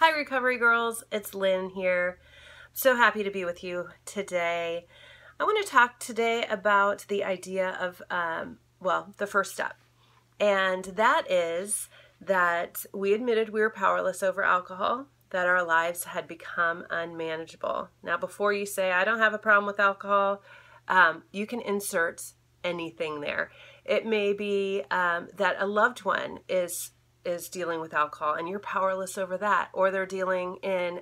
Hi Recovery Girls, it's Lynn here. So happy to be with you today. I want to talk today about the idea of, the first step. And that is that we admitted we were powerless over alcohol, that our lives had become unmanageable. Now before you say, I don't have a problem with alcohol, you can insert anything there. It may be that a loved one is dealing with alcohol and you're powerless over that, or they're dealing in,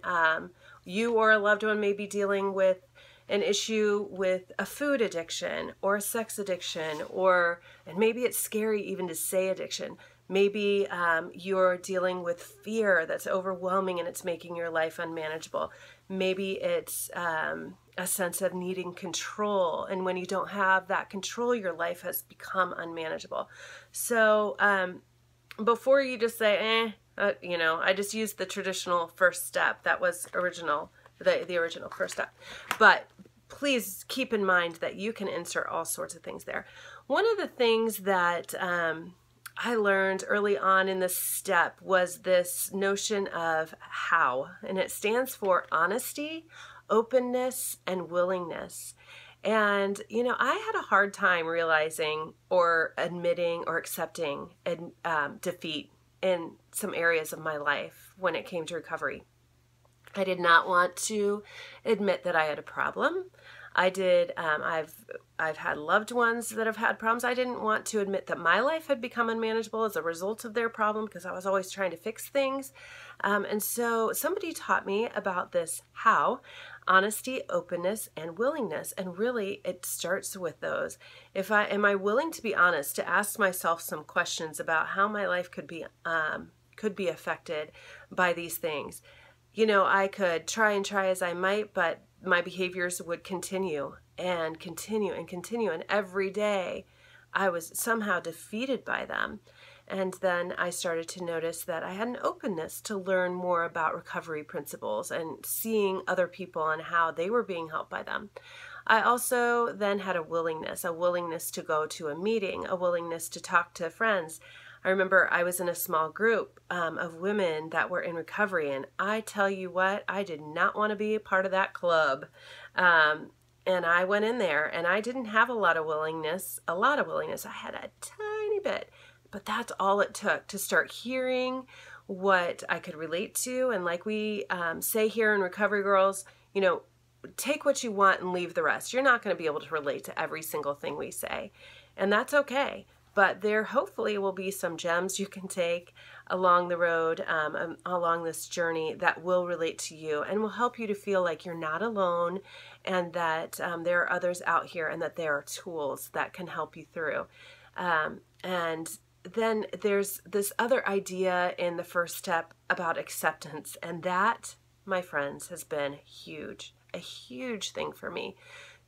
you or a loved one may be dealing with an issue with a food addiction or a sex addiction, and maybe it's scary even to say addiction. Maybe you're dealing with fear that's overwhelming and it's making your life unmanageable. Maybe it's a sense of needing control, and when you don't have that control, your life has become unmanageable. So before you just say, I just used the traditional first step. That was the original first step. But please keep in mind that you can insert all sorts of things there. One of the things that I learned early on in this step was this notion of HOW, and it stands for honesty, openness, and willingness. And, I had a hard time realizing or admitting or accepting defeat in some areas of my life when it came to recovery. I did not want to admit that I had a problem. I've had loved ones that have had problems. I didn't want to admit that my life had become unmanageable as a result of their problem, because I was always trying to fix things. And so somebody taught me about this HOW, honesty, openness, and willingness. And really it starts with those. Am I willing to be honest, to ask myself some questions about how my life could be affected by these things? I could try as I might, but my behaviors would continue and continue and continue. And every day I was somehow defeated by them. And then I started to notice that I had an openness to learn more about recovery principles and seeing other people and how they were being helped by them. I also then had a willingness to go to a meeting, a willingness to talk to friends. I remember I was in a small group of women that were in recovery, and I tell you what, I did not want to be a part of that club. And I went in there, and I didn't have a lot of willingness. I had a tiny bit, but that's all it took to start hearing what I could relate to. And like we say here in Recovery Girls, take what you want and leave the rest. You're not going to be able to relate to every single thing we say, and that's okay. But there hopefully will be some gems you can take along the road, along this journey, that will relate to you and will help you to feel like you're not alone, and that there are others out here, and that there are tools that can help you through. And then there's this other idea in the first step about acceptance, and that, my friends, has been huge, a huge thing for me.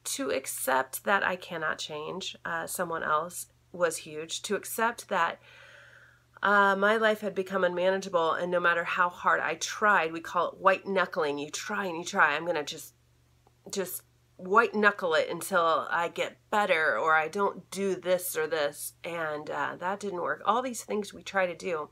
To accept that I cannot change someone else was huge. To accept that my life had become unmanageable, and no matter how hard I tried, we call it white-knuckling. You try and you try. I'm going to just white-knuckle it until I get better, or I don't do this or this, and that didn't work. All these things we try to do.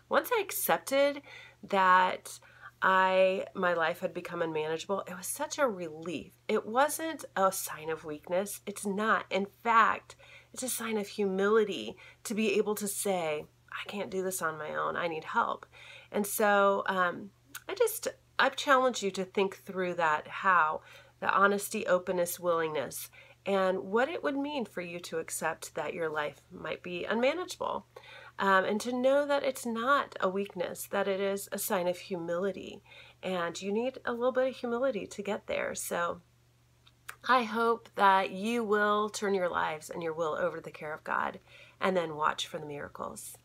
Once I accepted that my life had become unmanageable, it was such a relief. It wasn't a sign of weakness. It's not. In fact, it's a sign of humility to be able to say, I can't do this on my own. I need help. And so I've challenged you to think through that HOW, the honesty, openness, willingness, and what it would mean for you to accept that your life might be unmanageable. And to know that it's not a weakness, that it is a sign of humility. And you need a little bit of humility to get there. So I hope that you will turn your lives and your will over to the care of God, and then watch for the miracles.